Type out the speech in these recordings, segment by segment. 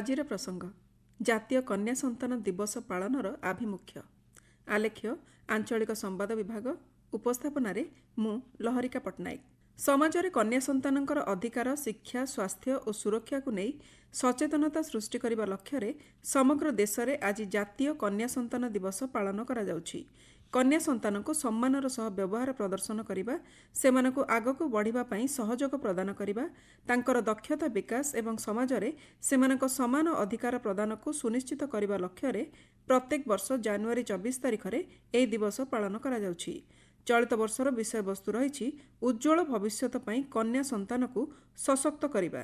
ଆଜିର ପ୍ରସଙ୍ଗ ଜାତୀୟ କନ୍ୟା ସନ୍ତାନ ଦିବସ ପାଳନର ଆଭିମୁଖ୍ୟ। ଆଲେଖ୍ୟ ଆଞ୍ଚଳିକ ସମ୍ବାଦ ବିଭାଗ। ଉପସ୍ଥାପନାରେ ମୁଁ ଲହରିକା ପଟ୍ଟନାୟକ। ସମାଜରେ କନ୍ୟା ସନ୍ତାନଙ୍କର ଅଧିକାର, ଶିକ୍ଷା, ସ୍ୱାସ୍ଥ୍ୟ ଓ ସୁରକ୍ଷାକୁ ନେଇ ସଚେତନତା ସୃଷ୍ଟି କରିବା ଲକ୍ଷ୍ୟରେ ସମଗ୍ର ଦେଶରେ ଆଜି ଜାତୀୟ କନ୍ୟା ସନ୍ତାନ ଦିବସ ପାଳନ କରାଯାଉଛି। କନ୍ୟା ସନ୍ତାନଙ୍କୁ ସମ୍ମାନର ସହ ବ୍ୟବହାର ପ୍ରଦର୍ଶନ କରିବା, ସେମାନଙ୍କୁ ଆଗକୁ ବଢ଼ିବା ପାଇଁ ସହଯୋଗ ପ୍ରଦାନ କରିବା, ତାଙ୍କର ଦକ୍ଷତା ବିକାଶ ଏବଂ ସମାଜରେ ସେମାନଙ୍କ ସମାନ ଅଧିକାର ପ୍ରଦାନକୁ ସୁନିଶ୍ଚିତ କରିବା ଲକ୍ଷ୍ୟରେ ପ୍ରତ୍ୟେକ ବର୍ଷ ଜାନୁଆରୀ 24 ତାରିଖରେ ଏହି ଦିବସ ପାଳନ କରାଯାଉଛି। ଚଳିତ ବର୍ଷର ବିଷୟବସ୍ତୁ ରହିଛି ଉଜ୍ଜ୍ୱଳ ଭବିଷ୍ୟତ ପାଇଁ କନ୍ୟା ସନ୍ତାନକୁ ସଶକ୍ତ କରିବା।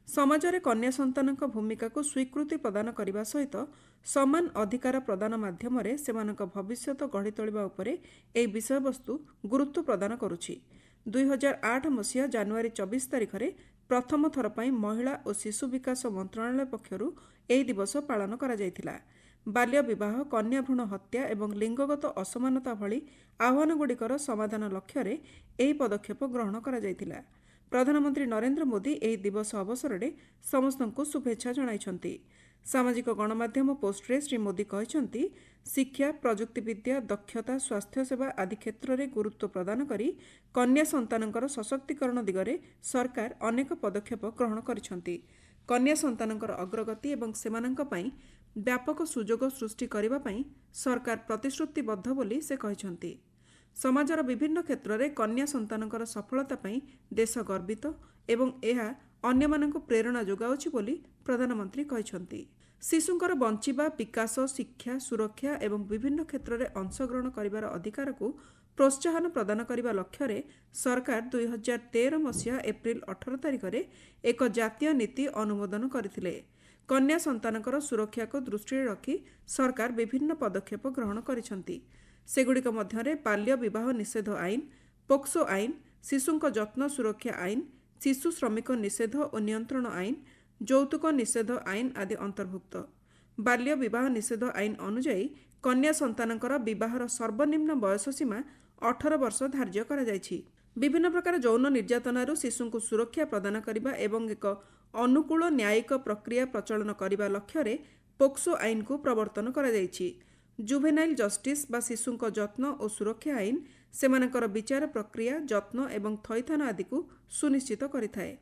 ସମାଜରେ କନ୍ୟା ସନ୍ତାନଙ୍କ ଭୂମିକାକୁ ସ୍ୱୀକୃତି ପ୍ରଦାନ କରିବା ସହିତ ସମାନ ଅଧିକାର ପ୍ରଦାନ ମାଧ୍ୟମରେ ସେମାନଙ୍କ ଭବିଷ୍ୟତ ଗଢ଼ି ତୋଳିବା ଉପରେ ଏହି ବିଷୟବସ୍ତୁ ଗୁରୁତ୍ୱ ପ୍ରଦାନ କରୁଛି। 2008 ମସିହା ଜାନୁଆରୀ 24 ତାରିଖରେ ପ୍ରଥମ ଥର ପାଇଁ ମହିଳା ଓ ଶିଶୁ ବିକାଶ ମନ୍ତ୍ରଣାଳୟ ପକ୍ଷରୁ ଏହି ଦିବସ ପାଳନ କରାଯାଇଥିଲା। ବାଲ୍ୟ ବିବାହ, କନ୍ୟା ଭ୍ରୂଣ ହତ୍ୟା ଏବଂ ଲିଙ୍ଗଗତ ଅସମାନତା ଭଳି ଆହ୍ୱାନଗୁଡ଼ିକର ସମାଧାନ ଲକ୍ଷ୍ୟରେ ଏହି ପଦକ୍ଷେପ ଗ୍ରହଣ କରାଯାଇଥିଲା। ପ୍ରଧାନମନ୍ତ୍ରୀ ନରେନ୍ଦ୍ର ମୋଦି ଏହି ଦିବସ ଅବସରରେ ସମସ୍ତଙ୍କୁ ଶୁଭେଚ୍ଛା ଜଣାଇଛନ୍ତି। ସାମାଜିକ ଗଣମାଧ୍ୟମ ପୋଷ୍ଟରେ ଶ୍ରୀ ମୋଦି କହିଛନ୍ତି, ଶିକ୍ଷା, ପ୍ରଯୁକ୍ତିବିଦ୍ୟା, ଦକ୍ଷତା, ସ୍ୱାସ୍ଥ୍ୟସେବା ଆଦି କ୍ଷେତ୍ରରେ ଗୁରୁତ୍ୱ ପ୍ରଦାନ କରି କନ୍ୟା ସନ୍ତାନଙ୍କର ସଶକ୍ତିକରଣ ଦିଗରେ ସରକାର ଅନେକ ପଦକ୍ଷେପ ଗ୍ରହଣ କରିଛନ୍ତି। କନ୍ୟା ସନ୍ତାନଙ୍କର ଅଗ୍ରଗତି ଏବଂ ସେମାନଙ୍କ ପାଇଁ ବ୍ୟାପକ ସୁଯୋଗ ସୃଷ୍ଟି କରିବା ପାଇଁ ସରକାର ପ୍ରତିଶ୍ରୁତିବଦ୍ଧ ବୋଲି ସେ କହିଛନ୍ତି। ସମାଜର ବିଭିନ୍ନ କ୍ଷେତ୍ରରେ କନ୍ୟା ସନ୍ତାନଙ୍କର ସଫଳତା ପାଇଁ ଦେଶ ଗର୍ବିତ ଏବଂ ଏହା ଅନ୍ୟମାନଙ୍କୁ ପ୍ରେରଣା ଯୋଗାଉଛି ବୋଲି ପ୍ରଧାନମନ୍ତ୍ରୀ କହିଛନ୍ତି। ଶିଶୁଙ୍କର ବଞ୍ଚିବା, ବିକାଶ, ଶିକ୍ଷା, ସୁରକ୍ଷା ଏବଂ ବିଭିନ୍ନ କ୍ଷେତ୍ରରେ ଅଂଶଗ୍ରହଣ କରିବାର ଅଧିକାରକୁ ପ୍ରୋତ୍ସାହନ ପ୍ରଦାନ କରିବା ଲକ୍ଷ୍ୟରେ ସରକାର 2013 ମସିହା ଏପ୍ରିଲ 18 ତାରିଖରେ ଏକ ଜାତୀୟ ନୀତି ଅନୁମୋଦନ କରିଥିଲେ। କନ୍ୟା ସନ୍ତାନଙ୍କର ସୁରକ୍ଷାକୁ ଦୃଷ୍ଟିରେ ରଖି ସରକାର ବିଭିନ୍ନ ପଦକ୍ଷେପ ଗ୍ରହଣ କରିଛନ୍ତି। ସେଗୁଡ଼ିକ ମଧ୍ୟରେ ବାଲ୍ୟ ବିବାହ ନିଷେଧ ଆଇନ, ପୋକ୍ସୋ ଆଇନ, ଶିଶୁଙ୍କ ଯତ୍ନ ସୁରକ୍ଷା ଆଇନ, ଶିଶୁ ଶ୍ରମିକ ନିଷେଧ ଓ ନିୟନ୍ତ୍ରଣ ଆଇନ, ଯୌତୁକ ନିଷେଧ ଆଇନ ଆଦି ଅନ୍ତର୍ଭୁକ୍ତ। ବାଲ୍ୟ ବିବାହ ନିଷେଧ ଆଇନ ଅନୁଯାୟୀ କନ୍ୟା ସନ୍ତାନଙ୍କର ବିବାହର ସର୍ବନିମ୍ନ ବୟସ ସୀମା 18 ବର୍ଷ ଧାର୍ଯ୍ୟ କରାଯାଇଛି। ବିଭିନ୍ନ ପ୍ରକାର ଯୌନ ନିର୍ଯାତନାରୁ ଶିଶୁଙ୍କୁ ସୁରକ୍ଷା ପ୍ରଦାନ କରିବା ଏବଂ ଏକ ଅନୁକୂଳ ନ୍ୟାୟିକ ପ୍ରକ୍ରିୟା ପ୍ରଚଳନ କରିବା ଲକ୍ଷ୍ୟରେ ପୋକ୍ସୋ ଆଇନକୁ ପ୍ରବର୍ତ୍ତନ କରାଯାଇଛି। ଜୁଭେନାଇଲ୍ ଜଷ୍ଟିସ୍ ବା ଶିଶୁଙ୍କ ଯତ୍ନ ଓ ସୁରକ୍ଷା ଆଇନ ସେମାନଙ୍କର ବିଚାର ପ୍ରକ୍ରିୟା, ଯତ୍ନ ଏବଂ ଥଇଥାନ ଆଦିକୁ ସୁନିଶ୍ଚିତ କରିଥାଏ।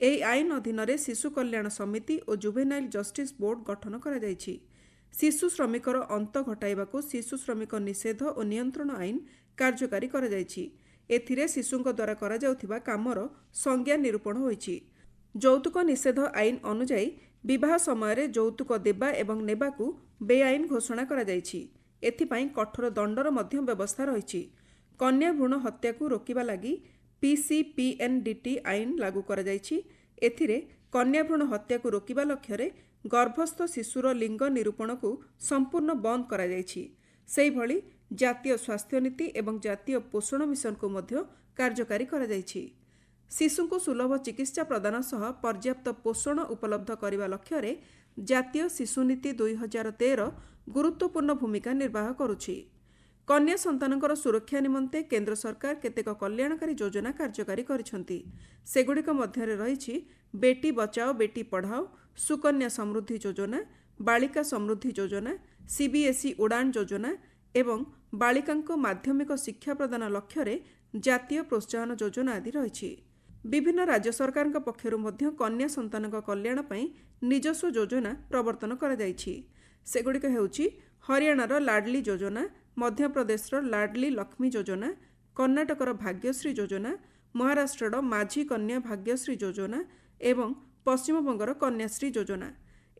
ଏହି ଆଇନ ଅଧୀନରେ ଶିଶୁ କଲ୍ୟାଣ ସମିତି ଓ ଜୁଭେନାଇଲ୍ ଜଷ୍ଟିସ୍ ବୋର୍ଡ ଗଠନ କରାଯାଇଛି। ଶିଶୁ ଶ୍ରମିକର ଅନ୍ତ ଘଟାଇବାକୁ ଶିଶୁ ଶ୍ରମିକ ନିଷେଧ ଓ ନିୟନ୍ତ୍ରଣ ଆଇନ କାର୍ଯ୍ୟକାରୀ କରାଯାଇଛି। ଏଥିରେ ଶିଶୁଙ୍କ ଦ୍ୱାରା କରାଯାଉଥିବା କାମର ସଂଜ୍ଞା ନିରୂପଣ ହୋଇଛି। ଯୌତୁକ ନିଷେଧ ଆଇନ ଅନୁଯାୟୀ ବିବାହ ସମୟରେ ଯୌତୁକ ଦେବା ଏବଂ ନେବାକୁ ବେଆଇନ ଘୋଷଣା କରାଯାଇଛି। ଏଥିପାଇଁ କଠୋର ଦଣ୍ଡର ମଧ୍ୟ ବ୍ୟବସ୍ଥା ରହିଛି। କନ୍ୟା ଭ୍ରୂଣ ହତ୍ୟାକୁ ରୋକିବା ଲାଗି PCPNDT ଆଇନ ଲାଗୁ କରାଯାଇଛି। ଏଥିରେ କନ୍ୟା ଭ୍ରୂଣ ହତ୍ୟାକୁ ରୋକିବା ଲକ୍ଷ୍ୟରେ ଗର୍ଭସ୍ଥ ଶିଶୁର ଲିଙ୍ଗ ନିରୂପଣକୁ ସମ୍ପୂର୍ଣ୍ଣ ବନ୍ଦ କରାଯାଇଛି। ସେହିଭଳି ଜାତୀୟ ସ୍ୱାସ୍ଥ୍ୟ ନୀତି ଏବଂ ଜାତୀୟ ପୋଷଣ ମିଶନକୁ ମଧ୍ୟ କାର୍ଯ୍ୟକାରୀ କରାଯାଇଛି। ଶିଶୁଙ୍କୁ ସୁଲଭ ଚିକିତ୍ସା ପ୍ରଦାନ ସହ ପର୍ଯ୍ୟାପ୍ତ ପୋଷଣ ଉପଲବ୍ଧ କରିବା ଲକ୍ଷ୍ୟରେ ଜାତୀୟ ଶିଶୁ ନୀତି 2013 ଗୁରୁତ୍ୱପୂର୍ଣ୍ଣ ଭୂମିକା ନିର୍ବାହ କରୁଛି। କନ୍ୟା ସନ୍ତାନଙ୍କର ସୁରକ୍ଷା ନିମନ୍ତେ କେନ୍ଦ୍ର ସରକାର କେତେକ କଲ୍ୟାଣକାରୀ ଯୋଜନା କାର୍ଯ୍ୟକାରୀ କରିଛନ୍ତି। ସେଗୁଡ଼ିକ ମଧ୍ୟରେ ରହିଛି ବେଟି ବଚାଓ ବେଟି ପଢ଼ାଓ, ସୁକନ୍ୟା ସମୃଦ୍ଧି ଯୋଜନା, ବାଳିକା ସମୃଦ୍ଧି ଯୋଜନା, CBSE ଉଡ଼ାନ ଯୋଜନା ଏବଂ ବାଳିକାଙ୍କ ମାଧ୍ୟମିକ ଶିକ୍ଷା ପ୍ରଦାନ ଲକ୍ଷ୍ୟରେ ଜାତୀୟ ପ୍ରୋତ୍ସାହନ ଯୋଜନା ଆଦି ରହିଛି। ବିଭିନ୍ନ ରାଜ୍ୟ ସରକାରଙ୍କ ପକ୍ଷରୁ ମଧ୍ୟ କନ୍ୟା ସନ୍ତାନଙ୍କ କଲ୍ୟାଣ ପାଇଁ ନିଜସ୍ୱ ଯୋଜନା ପ୍ରବର୍ତ୍ତନ କରାଯାଇଛି। ସେଗୁଡ଼ିକ ହେଉଛି ହରିୟାଣାର ଲାଡଲି ଯୋଜନା, ମଧ୍ୟପ୍ରଦେଶର ଲାଡଲି ଲକ୍ଷ୍ମୀ ଯୋଜନା, କର୍ଣ୍ଣାଟକର ଭାଗ୍ୟଶ୍ରୀ ଯୋଜନା, ମହାରାଷ୍ଟ୍ରର ମାଝି କନ୍ୟା ଭାଗ୍ୟଶ୍ରୀ ଯୋଜନା ଏବଂ ପଶ୍ଚିମବଙ୍ଗର କନ୍ୟାଶ୍ରୀ ଯୋଜନା।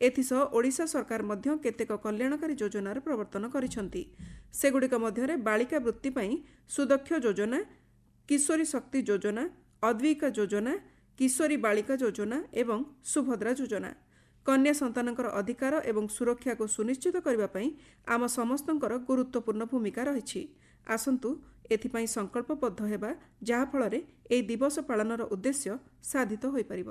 ଏଥିସହ ଓଡ଼ିଶା ସରକାର ମଧ୍ୟ କେତେକ କଲ୍ୟାଣକାରୀ ଯୋଜନାର ପ୍ରବର୍ତ୍ତନ କରିଛନ୍ତି। ସେଗୁଡ଼ିକ ମଧ୍ୟରେ ବାଳିକା ବୃତ୍ତି ପାଇଁ ସୁଦକ୍ଷ ଯୋଜନା, କିଶୋରୀ ଶକ୍ତି ଯୋଜନା, ଅଦ୍ୱିକା ଯୋଜନା, କିଶୋରୀ ବାଳିକା ଯୋଜନା ଏବଂ ସୁଭଦ୍ରା ଯୋଜନା। କନ୍ୟା ସନ୍ତାନଙ୍କର ଅଧିକାର ଏବଂ ସୁରକ୍ଷାକୁ ସୁନିଶ୍ଚିତ କରିବା ପାଇଁ ଆମ ସମସ୍ତଙ୍କର ଗୁରୁତ୍ୱପୂର୍ଣ୍ଣ ଭୂମିକା ରହିଛି। ଆସନ୍ତୁ ଏଥିପାଇଁ ସଂକଳ୍ପବଦ୍ଧ ହେବା, ଯାହାଫଳରେ ଏହି ଦିବସ ପାଳନର ଉଦ୍ଦେଶ୍ୟ ସାଧିତ ହୋଇପାରିବ।